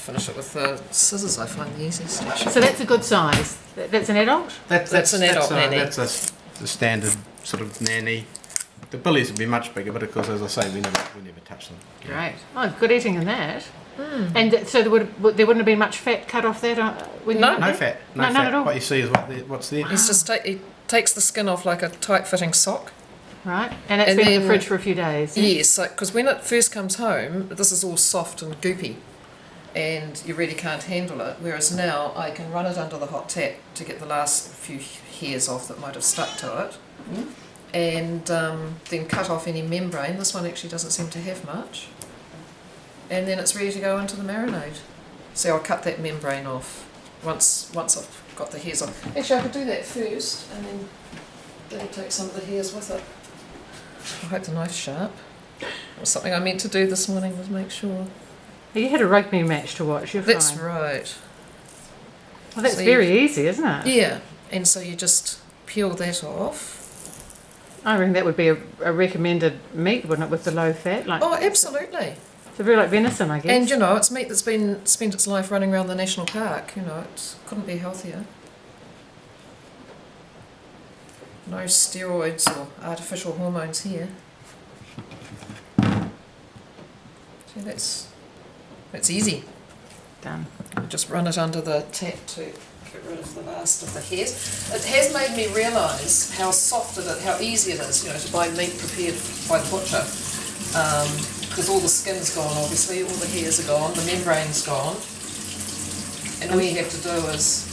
finish it with the scissors. I find the easiest. So that's a good size. That's an adult? That's an adult nanny. That's the standard sort of nanny. The billies would be much bigger, but of course, as I say, we never touch them. Great. Oh, good eating in that. And so there wouldn't have been much fat cut off that? When No. No fat. No none fat. at all. What you see is what's there. He's just he takes the skin off like a tight-fitting sock. Right. And that's And been in then- the fridge for a few days? Yes, because when it first comes home, this is all soft and goopy, and you really can't handle it. Whereas now I can run it under the hot tap to get the last few hairs off that might have stuck to it, and then cut off any membrane. This one actually doesn't seem to have much, and then it's ready to go into the marinade. So I'll cut that membrane off once I've got the hairs off. Actually, I could do that first, and then that'll take some of the hairs with it. I hope the knife's sharp. It was something I meant to do this morning, was make sure. You had a rugby match to watch, you're That's fine. right. Well, that's So very easy, isn't it? Yeah, and so you just peel that off. I reckon that would be a recommended meat, wouldn't it, with the low fat? Like, Oh, absolutely. it's very like venison, I guess. And you know, it's meat that's been spent its life running around the national park. You know, it couldn't be healthier. No steroids or artificial hormones here. So that's easy. Done. You just run it under the tap to get rid of the last of the hairs. It has made me realise how soft it is, how easy it is, you know, to buy meat prepared by the butcher. Because all the skin's gone, obviously, all the hairs are gone, the membrane's gone, and all you have to do is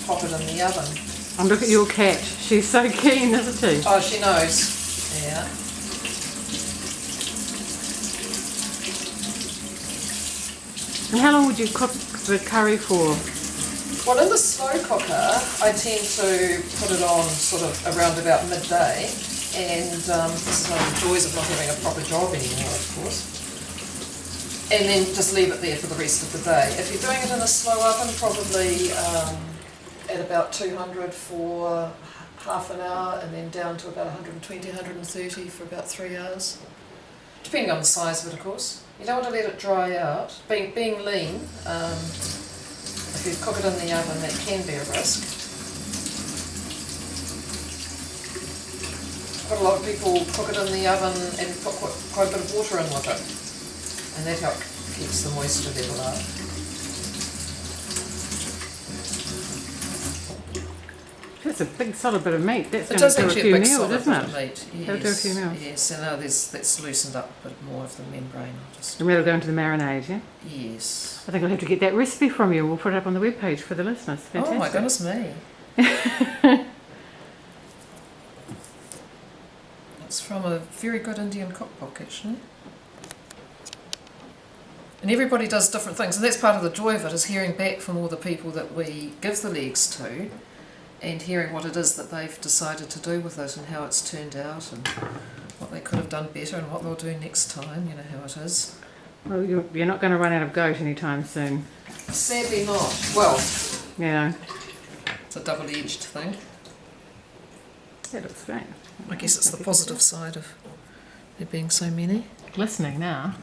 pop it in the oven. And look at your cat. She's so keen, isn't she? Oh, she knows. Yeah. And how long would you cook the curry for? Well, in the slow cooker, I tend to put it on sort of around about midday, and this is one of the joys of not having a proper job anymore, of course. And then just leave it there for the rest of the day. If you're doing it in a slow oven, probably at about 200 for half an hour, and then down to about 120, 130 for about 3 hours, depending on the size of it, of course. You don't want to let it dry out. Being lean, if you cook it in the oven, that can be a risk. Quite a lot of people cook it in the oven and put quite a bit of water in with it, and that keeps the moisture level up. That's a big solid bit of meat. That's It going does to do a actually few a big meals, solid isn't bit it? of meat. Yes. That'll do a few meals. Yes, and now that's loosened up a bit more of the membrane. And that'll go into the marinade, yeah? Yes. I think I'll have to get that recipe from you. We'll put it up on the webpage for the listeners. Fantastic. Oh my goodness me. It's from a very good Indian cookbook, actually. And everybody does different things, and that's part of the joy of it, is hearing back from all the people that we give the legs to, and hearing what it is that they've decided to do with it and how it's turned out and what they could have done better and what they'll do next time. You know how it is. Well, you're not going to run out of goat anytime soon. Sadly not. Well, Yeah. it's a double-edged thing. That looks great. I guess it's the positive side of there being so many. Glistening now.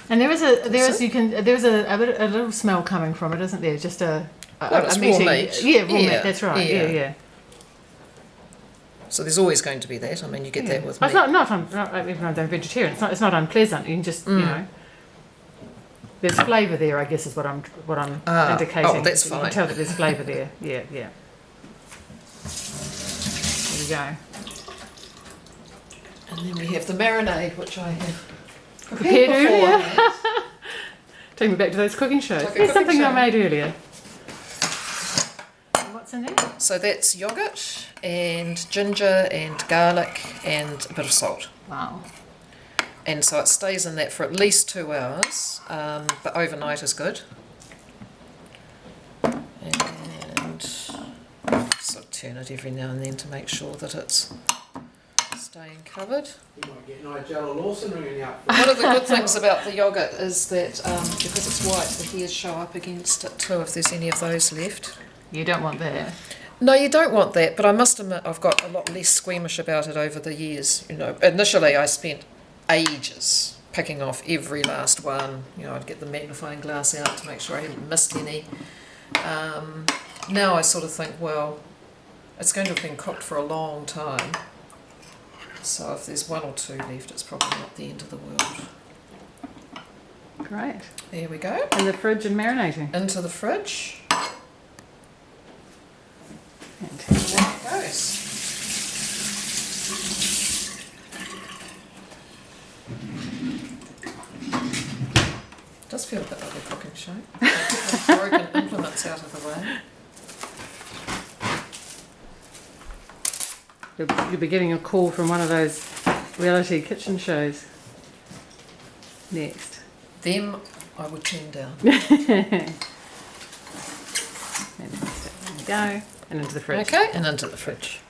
And there's a little smell coming from it, isn't there? Just a It's raw meaty- meat. Yeah, raw Yeah, meat. That's right. yeah. Yeah. So there's always going to be that. I mean, you get that with But meat. it's not even though I'm vegetarian. It's not unpleasant. You can just you know. There's flavour there, I guess, is what I'm indicating. Oh, that's You fine. can tell that there's flavour there. Yeah. There we go. And then we have the marinade, which I have Prepared before. earlier. Take me back to those cooking shows. Like a There's cooking something I show. made earlier. What's in there? So that's yoghurt and ginger and garlic and a bit of salt. Wow. And so it stays in that for at least 2 hours, but overnight is good. And sort of turn it every now and then to make sure that it's staying covered. You might get Nigella Lawson ringing out. One of the good things about the yoghurt is that because it's white, the hairs show up against it too if there's any of those left. You don't want that. No, you don't want that, but I must admit I've got a lot less squeamish about it over the years. You know, initially I spent ages picking off every last one. You know, I'd get the magnifying glass out to make sure I hadn't missed any. Now I sort of think, well, it's going to have been cooked for a long time. So if there's 1 or 2 left, it's probably not the end of the world. Great. There we go. In the fridge and marinating. Into the fridge. Fantastic. There it goes. Does feel a bit like a cooking show. Get the broken implements out of the way. You'll be getting a call from one of those reality kitchen shows next. Them I would turn down. Fantastic. There we go. And into the fridge. Okay, and into the fridge.